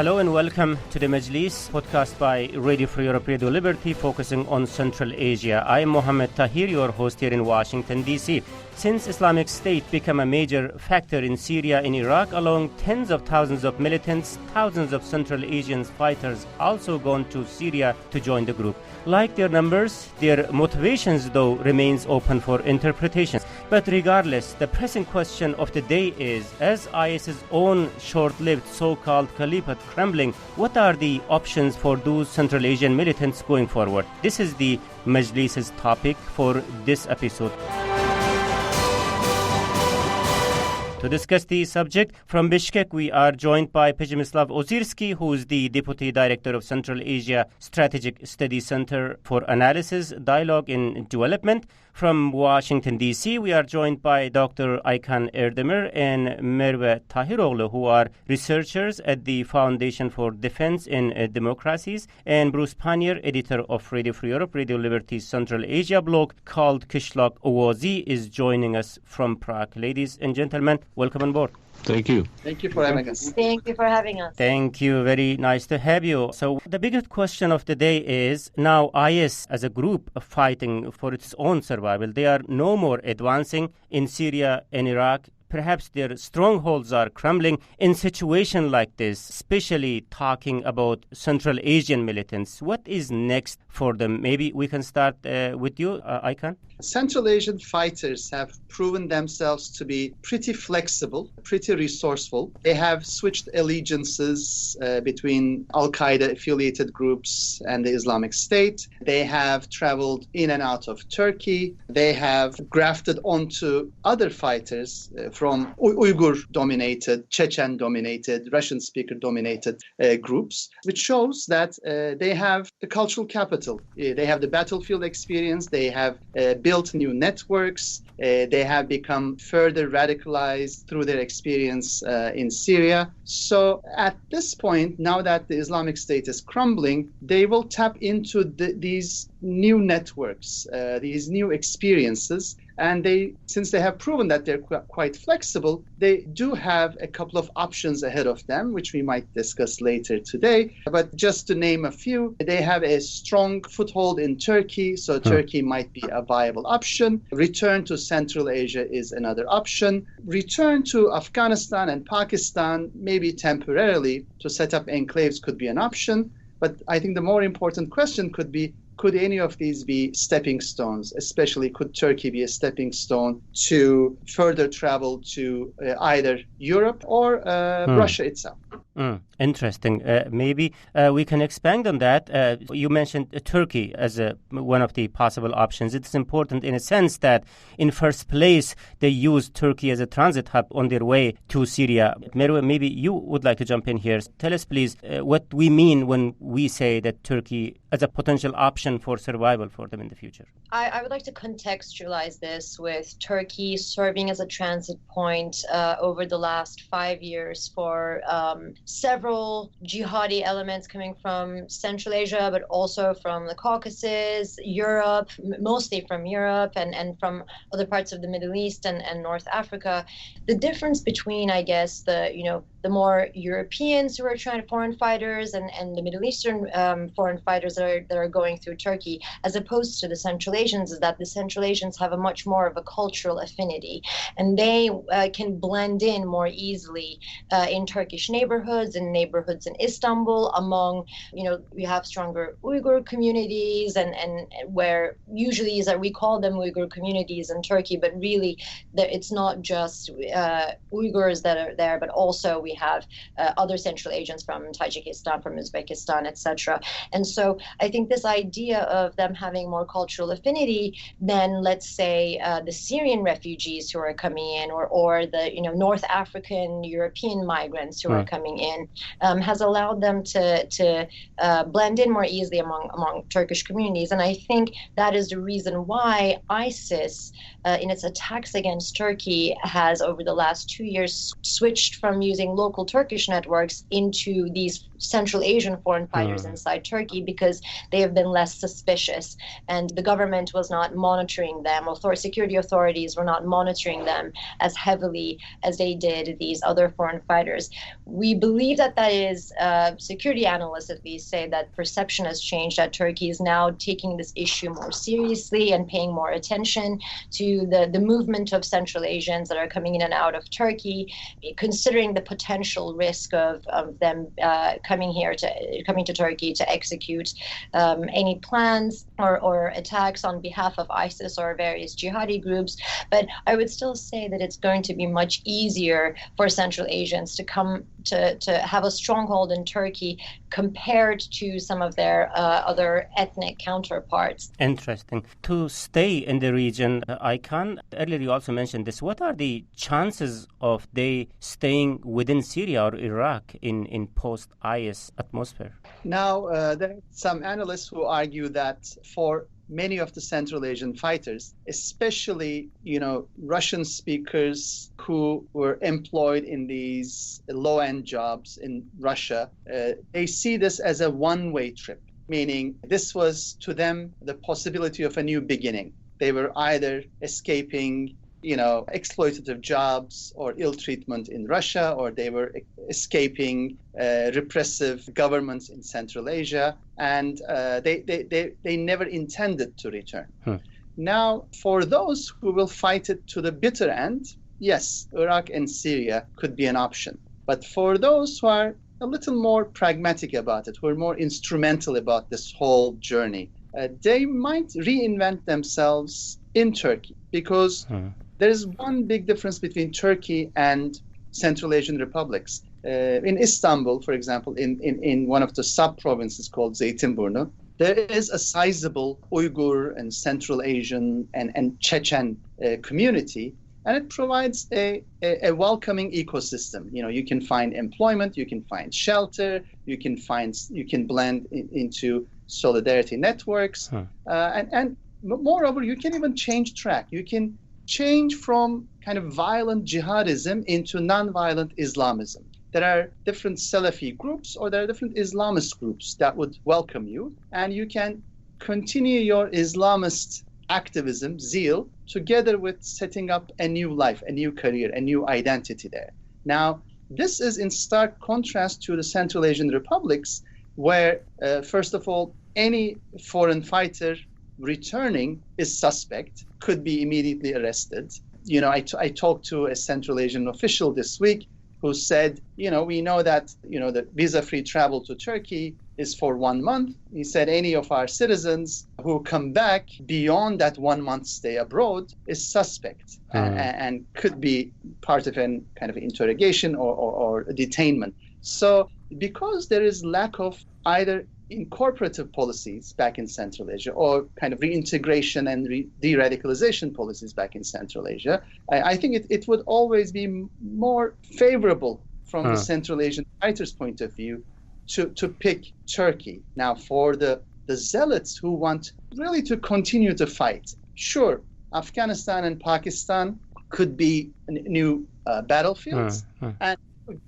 Hello and welcome to the Majlis, podcast by Radio Free Europe, Radio Liberty, focusing on Central Asia. I am Mohammed Tahir, your host here in Washington, D.C. Since Islamic State became a major factor in Syria and Iraq, along tens of thousands of militants, thousands of Central Asian fighters also gone to Syria to join the group. Like their numbers, their motivations, though, remains open for interpretations. But regardless, the pressing question of the day is, as IS's own short-lived so-called caliphate crumbling, what are the options for those Central Asian militants going forward? This is the Majlis's topic for this episode. To discuss the subject, from Bishkek, we are joined by Przemysław Ozirski, who is the Deputy Director of Central Asia Strategic Studies Center for Analysis, Dialogue and Development. From Washington, D.C., we are joined by Dr. Aykan Erdemir and Merve Tahiroğlu, who are researchers at the Foundation for Defense and Democracies, and Bruce Pannier, editor of Radio Free Europe, Radio Liberty's Central Asia blog called Kışlak Ovazi, is joining us from Prague. Ladies and gentlemen, welcome on board. Thank you. Thank you for having us. Thank you for having us. Thank you. Very nice to have you. So the biggest question of the day is, now IS as a group fighting for its own survival, they are no more advancing in Syria and Iraq. Perhaps their strongholds are crumbling. In situation like this, especially talking about Central Asian militants, what is next for them? Maybe we can start with you, Aykan. Central Asian fighters have proven themselves to be pretty flexible, pretty resourceful. They have switched allegiances between Al-Qaeda affiliated groups and the Islamic State. They have traveled in and out of Turkey. They have grafted onto other fighters from Uyghur-dominated, Chechen-dominated, Russian-speaker-dominated groups, which shows that they have the cultural capital. They have the battlefield experience. They have built new networks. They have become further radicalized through their experience in Syria. So at this point, now that the Islamic State is crumbling, they will tap into these new networks, these new experiences. And since they have proven that they're quite flexible, they do have a couple of options ahead of them, which we might discuss later today. But just to name a few, they have a strong foothold in Turkey, so Turkey might be a viable option. Return to Central Asia is another option. Return to Afghanistan and Pakistan, maybe temporarily, to set up enclaves could be an option. But I think the more important question could be, could any of these be stepping stones? Especially, could Turkey be a stepping stone to further travel to either Europe or Russia itself? Interesting. Maybe we can expand on that. You mentioned Turkey as one of the possible options. It's important in a sense that in first place, they used Turkey as a transit hub on their way to Syria. Merve, maybe you would like to jump in here. Tell us, please, what we mean when we say that Turkey as a potential option for survival for them in the future. I would like to contextualize this with Turkey serving as a transit point over the last 5 years for several jihadi elements coming from Central Asia, but also from the Caucasus, Europe, mostly from Europe and from other parts of the Middle East and North Africa. The difference between, I guess, the more Europeans who are trying to foreign fighters and the Middle Eastern foreign fighters that are going through Turkey, as opposed to the Central Asians, is that the Central Asians have a much more of a cultural affinity, and they can blend in more easily in Turkish neighborhoods and neighborhoods in Istanbul among, we have stronger Uyghur communities and where usually is that we call them Uyghur communities in Turkey, but really it's not just Uyghurs that are there, but also we have other Central Asians from Tajikistan, from Uzbekistan, etc. And so I think this idea of them having more cultural affinity than, let's say, the Syrian refugees who are coming in or the North African European migrants who are coming in has allowed them to blend in more easily among Turkish communities. And I think that is the reason why ISIS, in its attacks against Turkey, has over the last 2 years switched from using local Turkish networks into these Central Asian foreign fighters inside Turkey, because because they have been less suspicious and the government was not monitoring them, security authorities were not monitoring them as heavily as they did these other foreign fighters. We believe that is, security analysts at least say that perception has changed, that Turkey is now taking this issue more seriously and paying more attention to the movement of Central Asians that are coming in and out of Turkey, considering the potential risk of them coming to Turkey to execute any plans or attacks on behalf of ISIS or various jihadi groups. But I would still say that it's going to be much easier for Central Asians to come to have a stronghold in Turkey compared to some of their other ethnic counterparts. Interesting. To stay in the region, Aykan, earlier you also mentioned this. What are the chances of they staying within Syria or Iraq in post-IS atmosphere? Now, there are some analysts who argue that for many of the Central Asian fighters, especially, Russian speakers who were employed in these low-end jobs in Russia, they see this as a one-way trip, meaning this was to them the possibility of a new beginning. They were either escaping exploitative jobs or ill treatment in Russia, or they were escaping repressive governments in Central Asia, and they never intended to return. Now, for those who will fight it to the bitter end, yes, Iraq and Syria could be an option. But for those who are a little more pragmatic about it, who are more instrumental about this whole journey, they might reinvent themselves in Turkey, because there's one big difference between Turkey and Central Asian republics. In Istanbul, for example, in one of the sub-provinces called Zeytinburnu, there is a sizable Uyghur and Central Asian and Chechen community, and it provides a welcoming ecosystem. You can find employment, you can find shelter, you can blend into solidarity networks, and moreover, you can even change track. You can change from kind of violent jihadism into non-violent Islamism. There are different Salafi groups or there are different Islamist groups that would welcome you, and you can continue your Islamist activism, zeal, together with setting up a new life, a new career, a new identity there. Now, this is in stark contrast to the Central Asian republics, where, first of all, any foreign fighter returning is suspect, could be immediately arrested. I talked to a Central Asian official this week who said, we know that, the visa-free travel to Turkey is for 1 month. He said any of our citizens who come back beyond that 1 month stay abroad is suspect and could be part of an kind of interrogation or a detainment. So because there is lack of either incorporative policies back in Central Asia or kind of reintegration and de-radicalization policies back in Central Asia, I think it would always be more favorable from the Central Asian fighters' point of view to pick Turkey. Now, for the zealots who want really to continue to fight, sure, Afghanistan and Pakistan could be new battlefields, and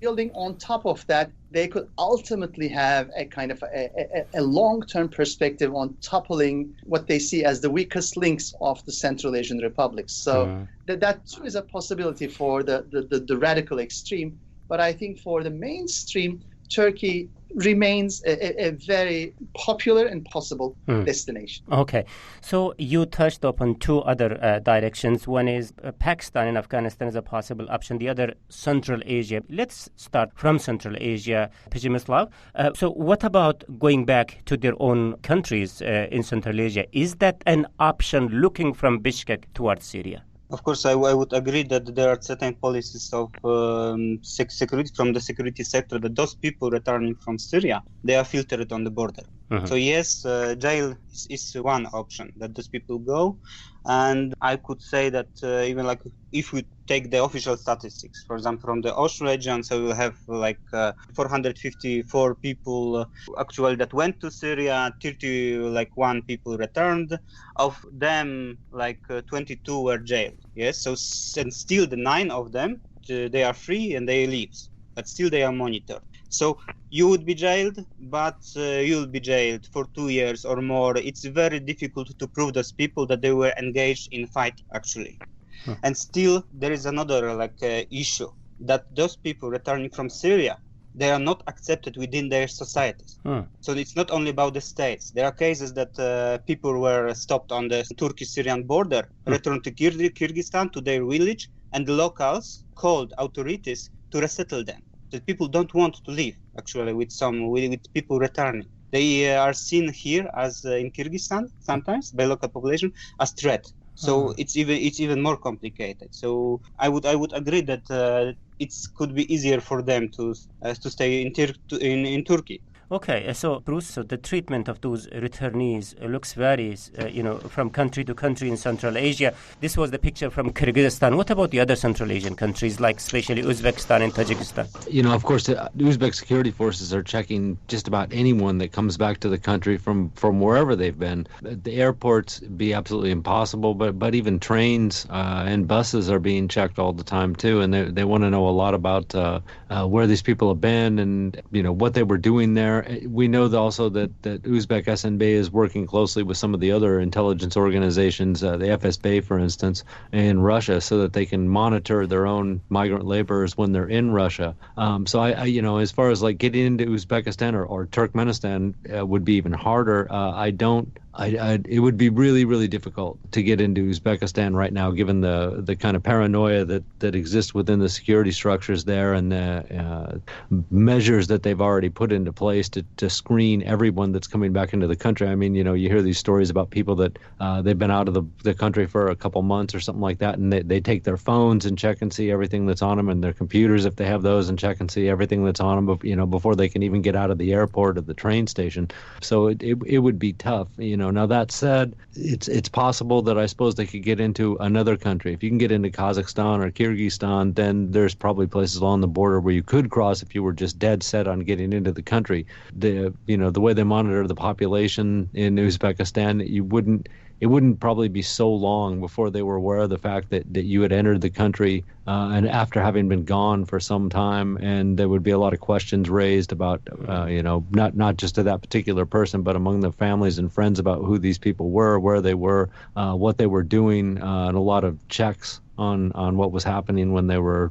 building on top of that, they could ultimately have a kind of a long-term perspective on toppling what they see as the weakest links of the Central Asian republics. So that too is a possibility for the radical extreme. But I think for the mainstream, Turkey remains a very popular and possible destination. Okay. So you touched upon two other directions. One is Pakistan and Afghanistan as a possible option. The other, Central Asia. Let's start from Central Asia. Przemysław, so what about going back to their own countries in Central Asia? Is that an option looking from Bishkek towards Syria? Of course, I would agree that there are certain policies of security from the security sector that those people returning from Syria, they are filtered on the border. So yes, jail is one option that those people go. And I could say that even like if we take the official statistics, for example, from the Osh region, so we'll have like 454 people actually that went to Syria, 31 people returned. Of them, like 22 were jailed. Yes, so and still the 9 of them, they are free and they leave, but still they are monitored. So you would be jailed, but you'll be jailed for 2 years or more. It's very difficult to prove those people that they were engaged in fight, actually. And still, there is another issue, that those people returning from Syria, they are not accepted within their societies. So it's not only about the states. There are cases that people were stopped on the Turkish-Syrian border, returned to Kyrgyzstan, to their village, and the locals called authorities to resettle them. The people don't want to live, actually, with people returning. They are seen here as in Kyrgyzstan sometimes by local population as threat. So it's even more complicated. So I would agree that it could be easier for them to stay in Turkey. Okay, so Bruce, so the treatment of those returnees looks varies, from country to country in Central Asia. This was the picture from Kyrgyzstan. What about the other Central Asian countries, like especially Uzbekistan and Tajikistan? Of course, the Uzbek security forces are checking just about anyone that comes back to the country from wherever they've been. The airports be absolutely impossible, but even trains and buses are being checked all the time too, and they want to know a lot about where these people have been and what they were doing there. We know also that Uzbek SNB is working closely with some of the other intelligence organizations, the FSB, for instance, in Russia, so that they can monitor their own migrant laborers when they're in Russia. So I as far as like getting into Uzbekistan or Turkmenistan would be even harder. It would be really, really difficult to get into Uzbekistan right now, given the kind of paranoia that exists within the security structures there and the measures that they've already put into place to screen everyone that's coming back into the country. I mean, you hear these stories about people that they've been out of the country for a couple months or something like that, and they take their phones and check and see everything that's on them, and their computers, if they have those, and check and see everything that's on them, before they can even get out of the airport or the train station. So it would be tough, Now that said, it's possible that I suppose they could get into another country. If you can get into Kazakhstan or Kyrgyzstan, then there's probably places along the border where you could cross if you were just dead set on getting into the country. The way they monitor the population in Uzbekistan, it wouldn't probably be so long before they were aware of the fact that you had entered the country and after having been gone for some time, and there would be a lot of questions raised about, not just to that particular person, but among the families and friends about who these people were, where they were, what they were doing, and a lot of checks on what was happening when they were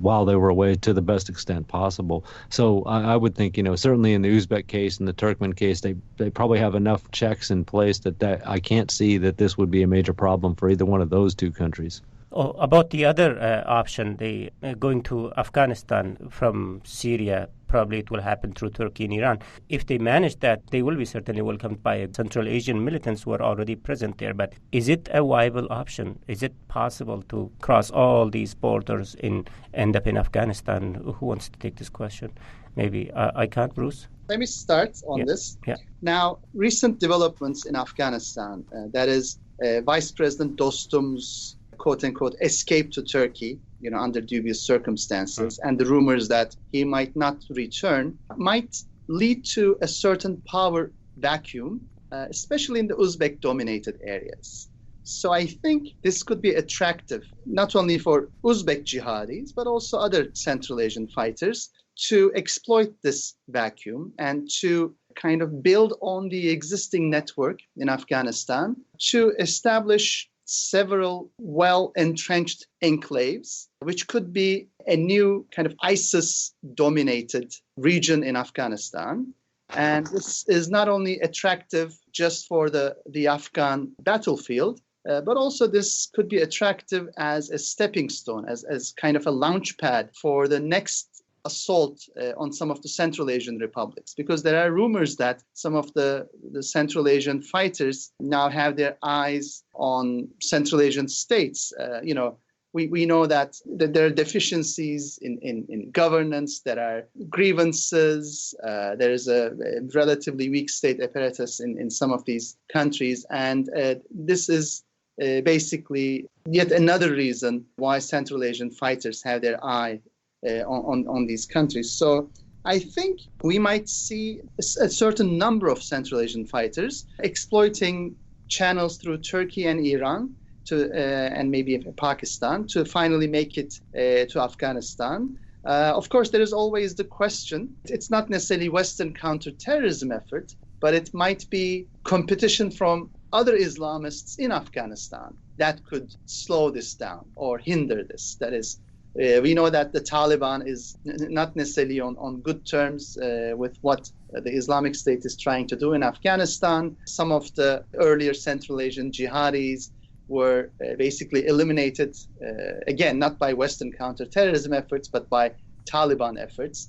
while they were away to the best extent possible. So I would think, certainly in the Uzbek case and the Turkmen case, they probably have enough checks in place that I can't see that this would be a major problem for either one of those two countries. Oh, about the other option, they going to Afghanistan from Syria, probably it will happen through Turkey and Iran. If they manage that, they will be certainly welcomed by Central Asian militants who are already present there. But is it a viable option? Is it possible to cross all these borders and end up in Afghanistan? Who wants to take this question? Maybe I can't, Bruce? Let me start on this. Yeah. Now, recent developments in Afghanistan, that is Vice President Dostum's quote-unquote escape to Turkey, under dubious circumstances, and the rumors that he might not return might lead to a certain power vacuum, especially in the Uzbek-dominated areas. So I think this could be attractive, not only for Uzbek jihadis, but also other Central Asian fighters to exploit this vacuum and to kind of build on the existing network in Afghanistan to establish several well-entrenched enclaves, which could be a new kind of ISIS-dominated region in Afghanistan. And this is not only attractive just for the Afghan battlefield, but also this could be attractive as a stepping stone, as kind of a launch pad for the next assault on some of the Central Asian republics, because there are rumors that some of the Central Asian fighters now have their eyes on Central Asian states. We know that there are deficiencies in governance, there are grievances, there is a relatively weak state apparatus in some of these countries, and this is basically yet another reason why Central Asian fighters have their eye on these countries. So I think we might see a certain number of Central Asian fighters exploiting channels through Turkey and Iran and maybe Pakistan to finally make it to Afghanistan. Of course, there is always the question. It's not necessarily Western counterterrorism effort, but it might be competition from other Islamists in Afghanistan that could slow this down or hinder this. That is, we know that the Taliban is not necessarily on good terms with what the Islamic State is trying to do in Afghanistan. Some of the earlier Central Asian jihadis were basically eliminated, again, not by Western counterterrorism efforts, but by Taliban efforts.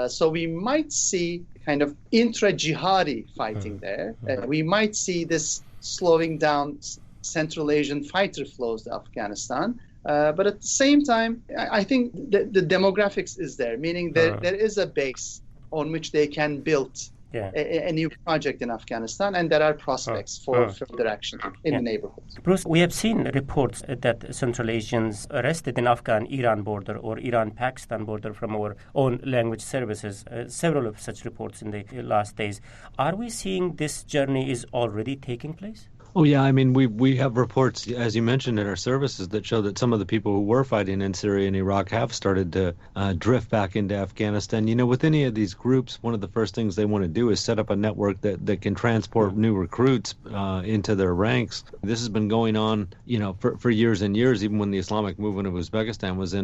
So we might see kind of intra-jihadi fighting there. We might see this slowing down Central Asian fighter flows to Afghanistan. But at the same time, I think the demographics is there, meaning there is a base on which they can build a new project in Afghanistan, and there are prospects for further action in the neighborhood. Bruce, we have seen reports that Central Asians arrested in Afghan-Iran border or Iran-Pakistan border from our own language services, several of such reports in the last days. Are we seeing this journey is already taking place? Oh, yeah. I mean, we have reports, as you mentioned, in our services that show that some of the people who were fighting in Syria and Iraq have started to drift back into Afghanistan. You know, with any of these groups, one of the first things they want to do is set up a network that can transport new recruits into their ranks. This has been going on, you know, for years and years, even when the Islamic movement of Uzbekistan was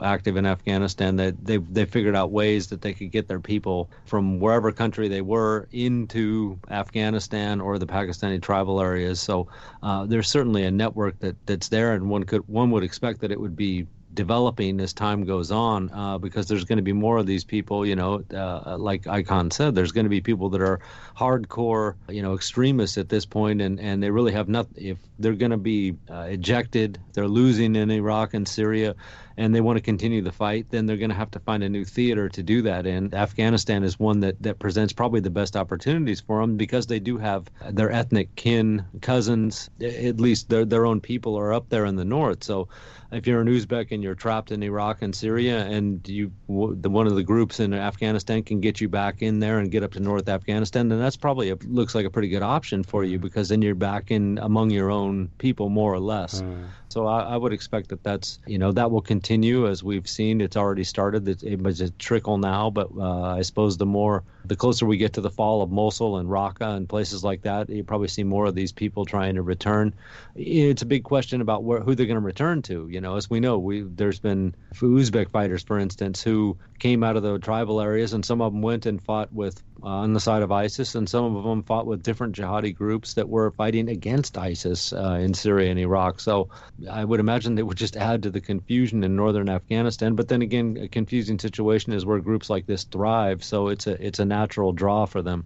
active in Afghanistan, that they figured out ways that they could get their people from wherever country they were into Afghanistan or the Pakistani tribal areas. So there's certainly a network that's there, and one would expect that it would be developing as time goes on, because there's going to be more of these people, like Icon said, there's going to be people that are hardcore, extremists at this point, and they really have nothing. If they're going to be ejected, they're losing in Iraq and Syria, and they want to continue the fight, then they're going to have to find a new theater to do that in. Afghanistan is one that presents probably the best opportunities for them because they do have their ethnic kin, cousins, at least their own people are up there in the north. So if you're an Uzbek and you're trapped in Iraq and Syria, and one of the groups in Afghanistan can get you back in there and get up to North Afghanistan, then that's probably looks like a pretty good option for you, because then you're back in among your own people more or less. So I would expect that's that will continue, as we've seen. It's already started. It's a trickle now, but I suppose the closer we get to the fall of Mosul and Raqqa and places like that, you probably see more of these people trying to return. It's a big question about who they're going to return to. As we know, there's been Uzbek fighters, for instance, who came out of the tribal areas, and some of them went and fought on the side of ISIS, and some of them fought with different jihadi groups that were fighting against ISIS in Syria and Iraq. So I would imagine they would just add to the confusion in northern Afghanistan. But then again, a confusing situation is where groups like this thrive, so it's a natural draw for them.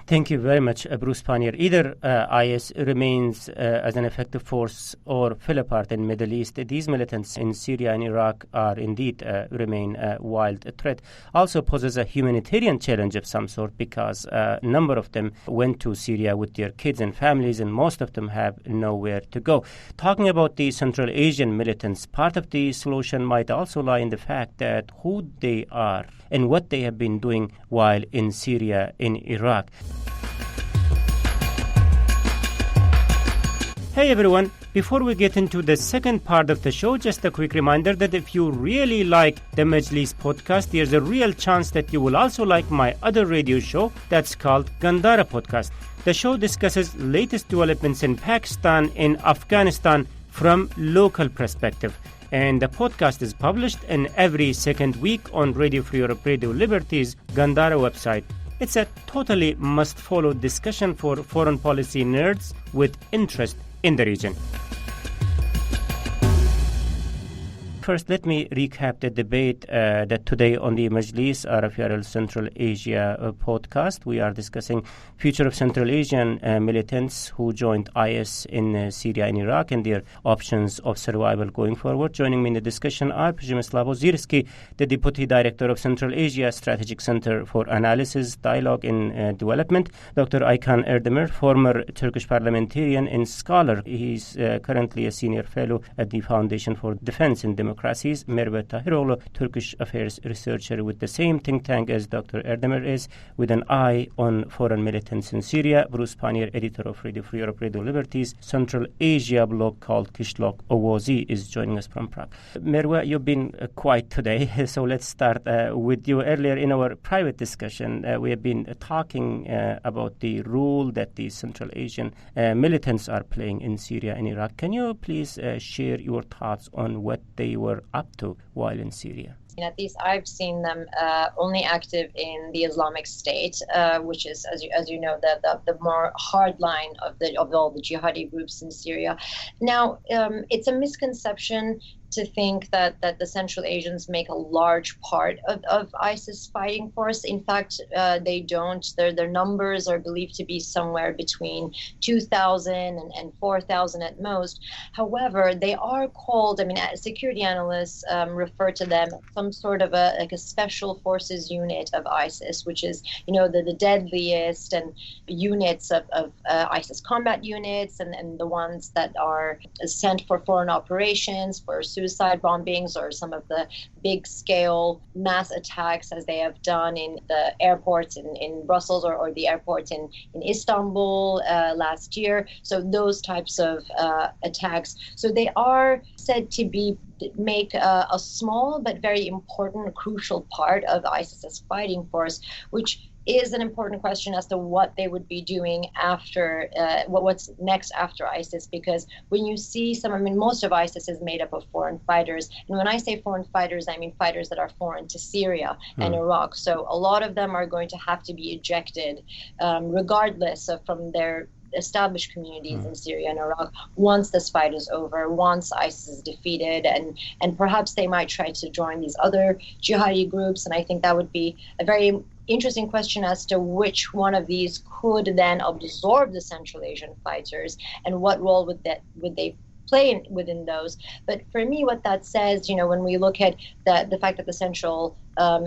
Thank you very much, Bruce Pannier. Either IS remains as an effective force or fell apart in the Middle East, these militants in Syria and Iraq are indeed remain a wild threat. Also poses a humanitarian challenge of some sort, because a number of them went to Syria with their kids and families, and most of them have nowhere to go. Talking about the Central Asian militants, part of the solution might also lie in the fact that who they are and what they have been doing while in Syria, in Iraq. Hey everyone, before we get into the second part of the show, just a quick reminder that if you really like the Majlis podcast, there's a real chance that you will also like my other radio show that's called Gandhara Podcast. The show discusses latest developments in Pakistan and Afghanistan from local perspective. And the podcast is published in every second week on Radio Free Europe, Radio Liberty's Gandhara website. It's a totally must-follow discussion for foreign policy nerds with interest in the region. First, let me recap the debate that today on the Majlis RFRL Central Asia podcast. We are discussing future of Central Asian militants who joined IS in Syria and Iraq and their options of survival going forward. Joining me in the discussion are Przemysław Ozirski, the Deputy Director of Central Asia Strategic Center for Analysis, Dialogue and Development, Dr. Aykan Erdemir, former Turkish parliamentarian and scholar. He's currently a senior fellow at the Foundation for Defense and Democracy democracies. Merve Tahiroğlu, Turkish affairs researcher with the same think tank as Dr. Erdemir is, with an eye on foreign militants in Syria. Bruce Pannier, editor of Radio Free Europe, Radio Liberty's Central Asia blog called Kishlock Ovozi, is joining us from Prague. Merve, you've been quiet today, so let's start with you. Earlier in our private discussion, we have been talking about the role that the Central Asian militants are playing in Syria and Iraq. Can you please share your thoughts on what they were up to while in Syria? At least I've seen them only active in the Islamic State, which is, as you know, the more hard line of all the jihadi groups in Syria. Now, it's a misconception to think that the Central Asians make a large part of ISIS fighting force. In fact, they don't. Their numbers are believed to be somewhere between 2,000 and 4,000 at most. However, they are called, security analysts refer to them as some sort of a special forces unit of ISIS, which is, the deadliest and units of ISIS combat units and the ones that are sent for foreign operations, for suicide bombings, or some of the big-scale mass attacks as they have done in the airports in Brussels or the airports in Istanbul last year. So those types of attacks. So they are said to make a small but very important, crucial part of ISIS's fighting force, which is an important question as to what they would be doing after, what's next after ISIS, because when you see most of ISIS is made up of foreign fighters. And when I say foreign fighters, I mean fighters that are foreign to Syria and Iraq. So a lot of them are going to have to be ejected, regardless of from their established communities in Syria and Iraq once this fight is over, once ISIS is defeated, and perhaps they might try to join these other jihadi groups. And I think that would be a very interesting question as to which one of these could then absorb the Central Asian fighters and what role would they play within those. But for me, what that says, when we look at the fact that the Central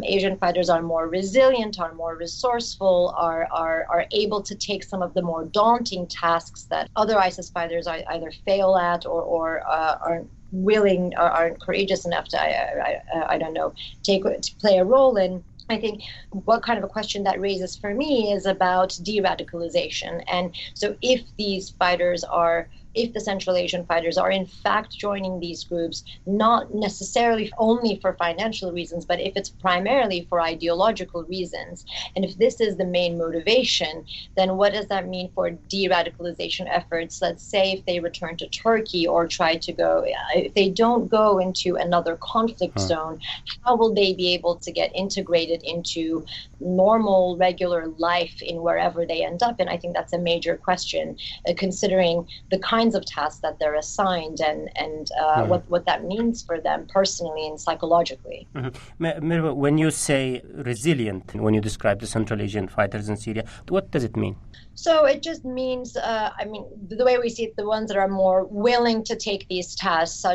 Asian fighters are more resilient, are more resourceful, are able to take some of the more daunting tasks that other ISIS fighters either fail at or aren't willing or aren't courageous enough to, I don't know, to play a role in. I think what kind of a question that raises for me is about de-radicalization. And so if the Central Asian fighters are in fact joining these groups, not necessarily only for financial reasons, but if it's primarily for ideological reasons, and if this is the main motivation, then what does that mean for de-radicalization efforts? Let's say if they return to Turkey or if they don't go into another conflict zone, how will they be able to get integrated into normal, regular life in wherever they end up? And I think that's a major question, considering the kinds of tasks that they're assigned and what that means for them personally and psychologically. Merve, when you say resilient, when you describe the Central Asian fighters in Syria, what does it mean? So it just means, the way we see it, the ones that are more willing to take these tasks,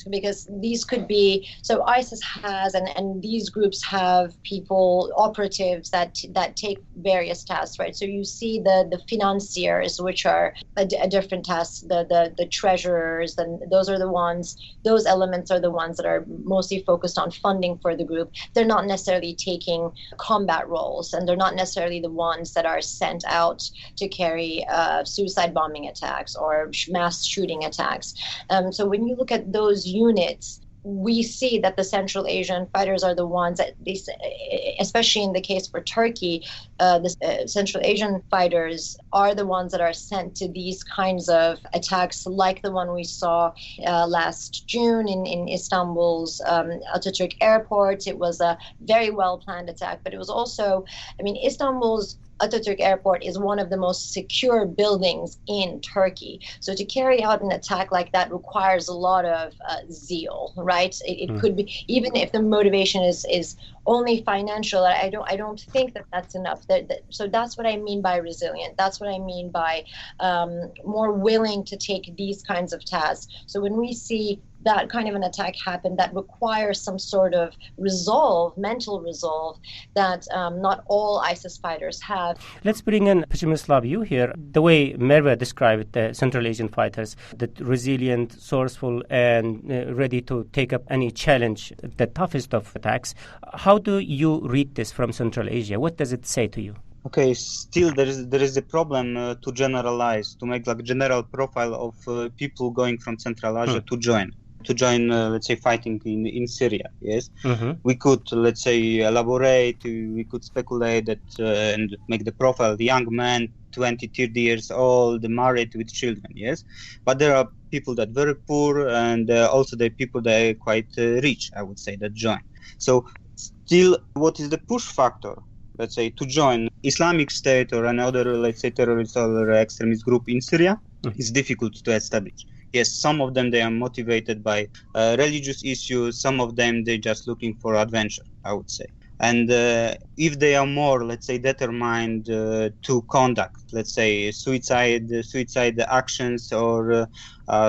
because these could be, so ISIS has, and these groups have operatives that take various tasks, right? So you see the financiers, which are a different task, the treasurers, and those elements are the ones that are mostly focused on funding for the group. They're not necessarily taking combat roles, and they're not necessarily the ones that are sent out to carry suicide bombing attacks or mass shooting attacks. So when you look at those units, we see that the Central Asian fighters are the ones that, especially in the case for Turkey, the Central Asian fighters are the ones that are sent to these kinds of attacks, like the one we saw last June in Istanbul's Atatürk airport. It was a very well-planned attack, but it was also, Istanbul's Atatürk Airport is one of the most secure buildings in Turkey. So to carry out an attack like that requires a lot of zeal, right? It could be, even if the motivation is only financial, I don't think that's enough. So that's what I mean by resilient. That's what I mean by more willing to take these kinds of tasks. So when we see that kind of an attack happen that requires some sort of mental resolve that not all ISIS fighters have, that. Let's bring in Peshmerga you here. The way Merve described the Central Asian fighters, that resilient, resourceful, and ready to take up any challenge, the toughest of attacks. How do you read this from Central Asia? What does it say to you? Okay, still there is a problem to generalize, to make like general profile of people going from Central Asia to join, let's say, fighting in Syria. Yes, we could, let's say, elaborate, we could speculate that and make the profile, the young man, 20, 30 years old, married with children. Yes, but there are people that very poor, and also the people that are quite rich, I would say, that join. So still, what is the push factor, let's say, to join Islamic State or another, let's say, terrorist or extremist group in Syria? It's difficult to establish. Yes, some of them, they are motivated by religious issues. Some of them, they're just looking for adventure, I would say. And if they are more, let's say, determined to conduct, let's say, suicide actions or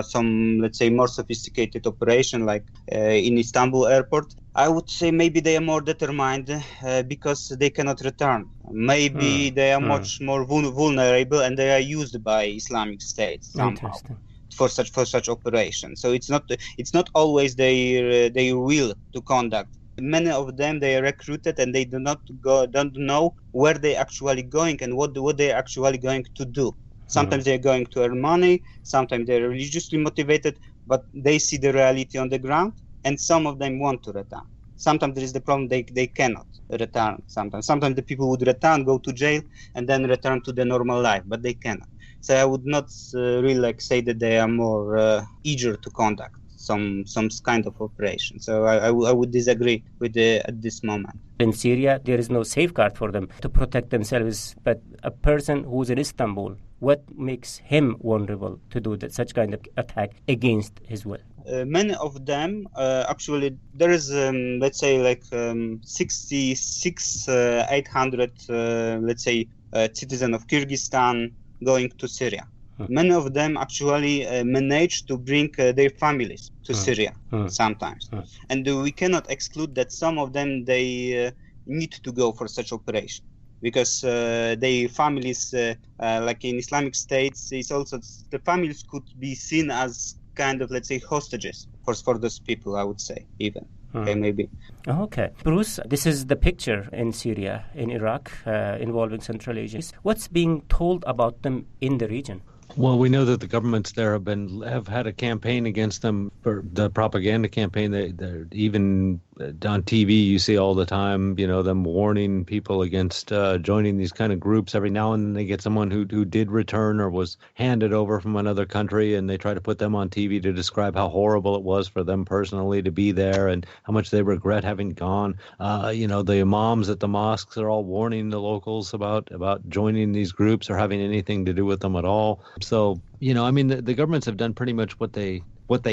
some, let's say, more sophisticated operation like in Istanbul airport, I would say maybe they are more determined because they cannot return. Maybe they are much more vulnerable, and they are used by Islamic State somehow for such operations. So it's not always their will to conduct. Many of them, they are recruited and they don't know where they actually going and what they're actually going to do. Sometimes they're going to earn money, sometimes they're religiously motivated, but they see the reality on the ground, and some of them want to return. Sometimes there is the problem, they cannot return. Sometimes the people would return, go to jail, and then return to the normal life, but they cannot. So I would not really say that they are more eager to conduct some kind of operation. So I would disagree with at this moment. In Syria, there is no safeguard for them to protect themselves. But a person who's in Istanbul, what makes him vulnerable to do such kind of attack against his will? Many of them, actually, there is, let's say, like 800, let's say, citizens of Kyrgyzstan going to Syria. Many of them actually manage to bring their families to Syria sometimes. And we cannot exclude that some of them, they need to go for such operation. Because their families, like in Islamic states, it's also, the families could be seen as kind of, let's say, hostages for those people, I would say, even. Okay, maybe. Okay. Bruce, this is the picture in Syria, in Iraq, involving Central Asia. What's being told about them in the region? Well, we know that the governments there have had a campaign against them, for the propaganda campaign. They're even on TV, you see all the time, them warning people against joining these kind of groups. Every now and then they get someone who did return or was handed over from another country, and they try to put them on TV to describe how horrible it was for them personally to be there and how much they regret having gone. The imams at the mosques are all warning the locals about joining these groups or having anything to do with them at all. So, the governments have done pretty much what they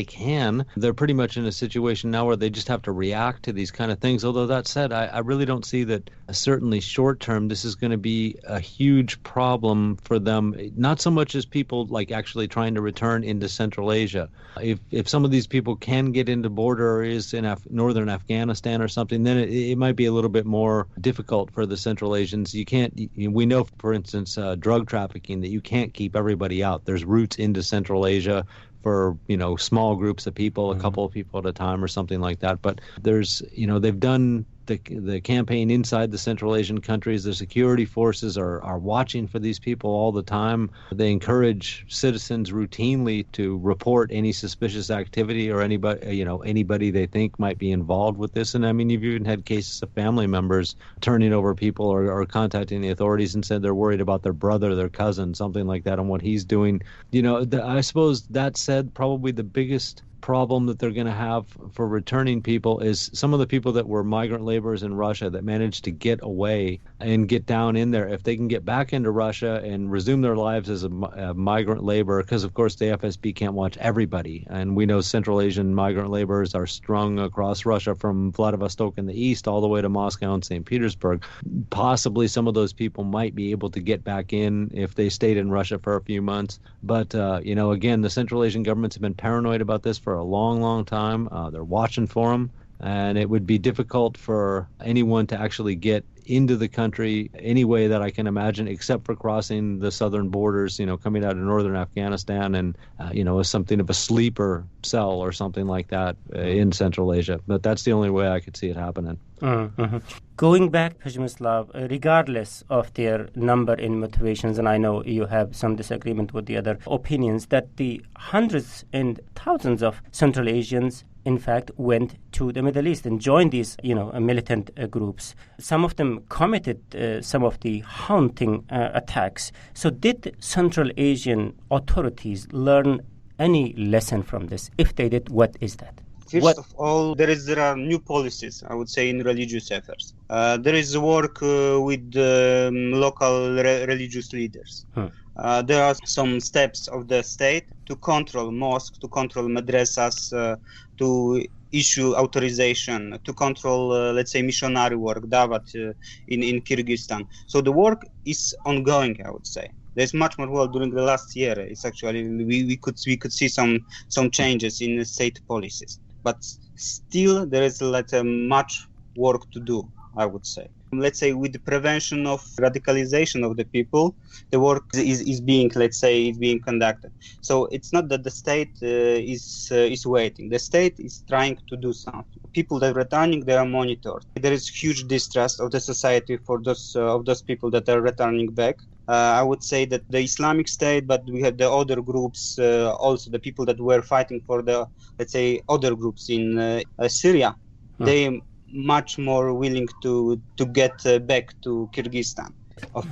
can. They're pretty much in a situation now where they just have to react to these kind of things. Although that said, I really don't see that certainly short term this is going to be a huge problem for them. Not so much as people like actually trying to return into Central Asia. If some of these people can get into border areas in northern Afghanistan or something, then it might be a little bit more difficult for the Central Asians. We know, for instance, drug trafficking, that you can't keep everybody out. There's routes into Central Asia for, small groups of people, a couple of people at a time or something like that. But there's, they've done the campaign inside the Central Asian countries. The security forces are watching for these people all the time. They encourage citizens routinely to report any suspicious activity or anybody they think might be involved with this. And you've even had cases of family members turning over people or contacting the authorities and said they're worried about their brother, their cousin, something like that, and what he's doing. I suppose that said, probably the biggest problem that they're going to have for returning people is some of the people that were migrant laborers in Russia that managed to get away and get down in there. If they can get back into Russia and resume their lives as a migrant laborer, because of course the FSB can't watch everybody, and we know Central Asian migrant laborers are strung across Russia from Vladivostok in the east all the way to Moscow and St. Petersburg. Possibly some of those people might be able to get back in if they stayed in Russia for a few months. But, again, the Central Asian governments have been paranoid about this for a long, long time. They're watching for them. And it would be difficult for anyone to actually get into the country any way that I can imagine, except for crossing the southern borders, coming out of northern Afghanistan and, as something of a sleeper cell or something like that in Central Asia. But that's the only way I could see it happening. Mm-hmm. Going back, Pejmislav, regardless of their number and motivations, and I know you have some disagreement with the other opinions, that the hundreds and thousands of Central Asians in fact went to the Middle East and joined these, militant groups. Some of them committed some of the haunting attacks. So did Central Asian authorities learn any lesson from this? If they did, what is that? First of all, there are new policies, I would say, in religious affairs. There is work with local religious leaders. There are some steps of the state to control mosques, to control madrasas, to issue authorization, to control, let's say, missionary work, dawat in Kyrgyzstan. So the work is ongoing, I would say. There's much more work during the last year. It's actually we could see some changes in the state policies. But still, there is much work to do, I would say. Let's say with the prevention of radicalization of the people, the work is being conducted. So it's not that the state is waiting. The state is trying to do something. People that are returning, they are monitored. There is huge distrust of the society for those people that are returning back. I would say that the Islamic State, but we have the other groups, also the people that were fighting for the, let's say, other groups in Syria, they much more willing to get back to Kyrgyzstan.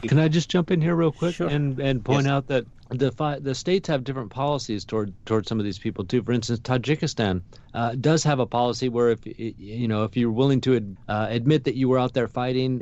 Can I just jump in here real quick? Sure. and point out that the states have different policies toward some of these people too. For instance, Tajikistan does have a policy where if you're willing to admit that you were out there fighting,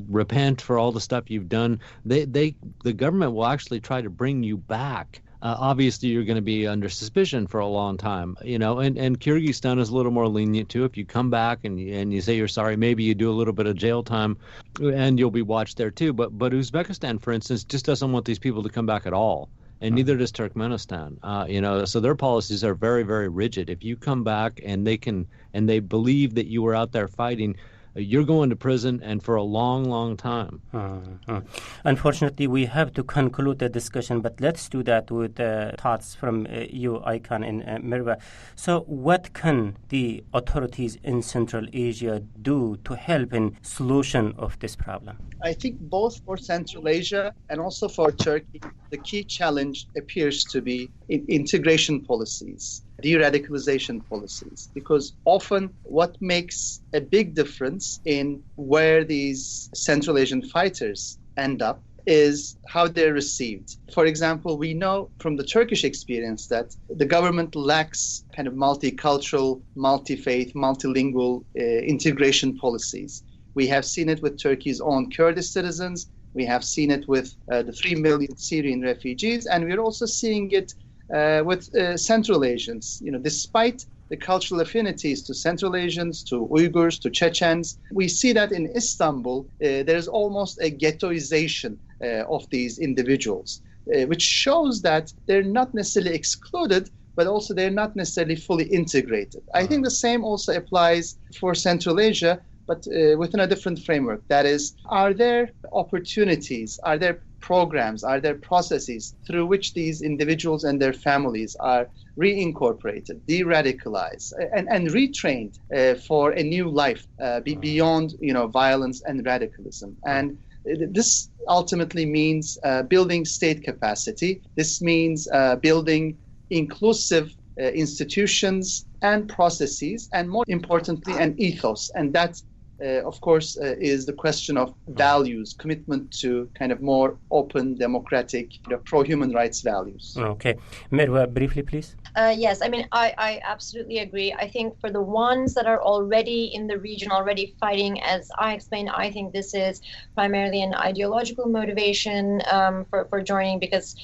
repent for all the stuff you've done, the government will actually try to bring you back. Obviously, you're going to be under suspicion for a long time, and Kyrgyzstan is a little more lenient too. If you come back and you say you're sorry, maybe you do a little bit of jail time and you'll be watched there too. But Uzbekistan, for instance, just doesn't want these people to come back at all. And neither does Turkmenistan, so their policies are very, very rigid. If you come back and they believe that you were out there fighting, you're going to prison and for a long, long time. Unfortunately, we have to conclude the discussion, but let's do that with thoughts from you, Aykan and Mirwa. So what can the authorities in Central Asia do to help in solution of this problem? I think both for Central Asia and also for Turkey, the key challenge appears to be in integration policies, de-radicalization policies, because often what makes a big difference in where these Central Asian fighters end up is how they're received. For example, we know from the Turkish experience that the government lacks kind of multicultural, multi-faith, multilingual integration policies. We have seen it with Turkey's own Kurdish citizens. We have seen it with the 3 million Syrian refugees, and we're also seeing it with Central Asians. Despite the cultural affinities to Central Asians, to Uyghurs, to Chechens, we see that in Istanbul, there's almost a ghettoization of these individuals, which shows that they're not necessarily excluded, but also they're not necessarily fully integrated. I think the same also applies for Central Asia, but within a different framework. That is, are there opportunities, are there programs, are there processes through which these individuals and their families are reincorporated, de-radicalized, and retrained for a new life beyond violence and radicalism? And this ultimately means building state capacity. This means building inclusive institutions and processes, and more importantly, an ethos. And that, of course, is the question of values, commitment to kind of more open, democratic, pro-human rights values. Okay. Mirwa, briefly, please. Yes, I absolutely agree. I think for the ones that are already in the region, already fighting, as I explained, I think this is primarily an ideological motivation for joining, because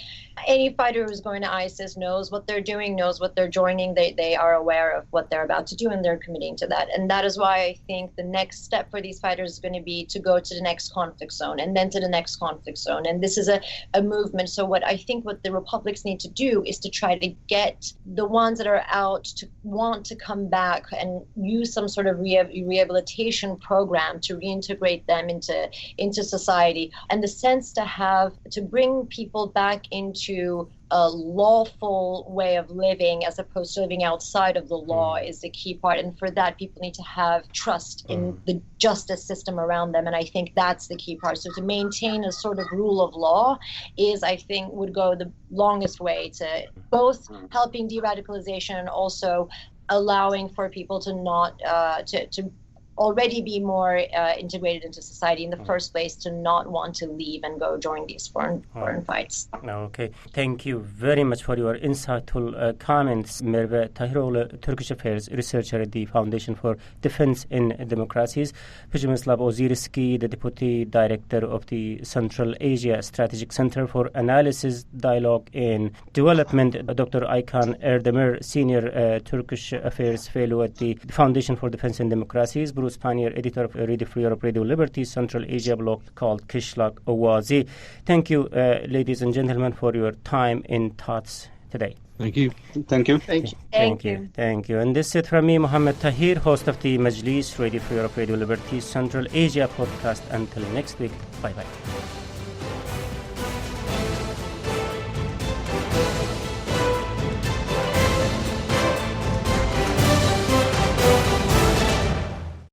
any fighter who's going to ISIS knows what they're doing, knows what they're joining. They are aware of what they're about to do, and they're committing to that. And that is why I think the next step for these fighters is going to be to go to the next conflict zone and then to the next conflict zone. And this is a movement. So what the republics need to do is to try to get the ones that are out to want to come back and use some sort of rehabilitation program to reintegrate them into society. And the sense to bring people back into a lawful way of living as opposed to living outside of the law is the key part. And for that, people need to have trust in the justice system around them. And I think that's the key part. So to maintain a sort of rule of law would go the longest way to both helping de-radicalization and also allowing for people to not to already be more integrated into society in the first place, to not want to leave and go join these foreign fights. Okay. Thank you very much for your insightful comments. Merve Tahiroglu, Turkish Affairs researcher at the Foundation for Defense in Democracies. Pejmislav Oziriski, the Deputy Director of the Central Asia Strategic Center for Analysis, Dialogue and Development. Dr. Aykan Erdemir, Senior Turkish Affairs Fellow at the Foundation for Defense in Democracies. Bruce Pannier, editor of Radio Free Europe Radio Liberty Central Asia blog called Kishlak Owazi. Thank you, ladies and gentlemen, for your time and thoughts today. Thank you. Thank you. Thank you. Thank you. And this is it from me, Mohammed Tahir, host of the Majlis, Radio Free Europe Radio Liberty Central Asia podcast. Until next week, bye-bye.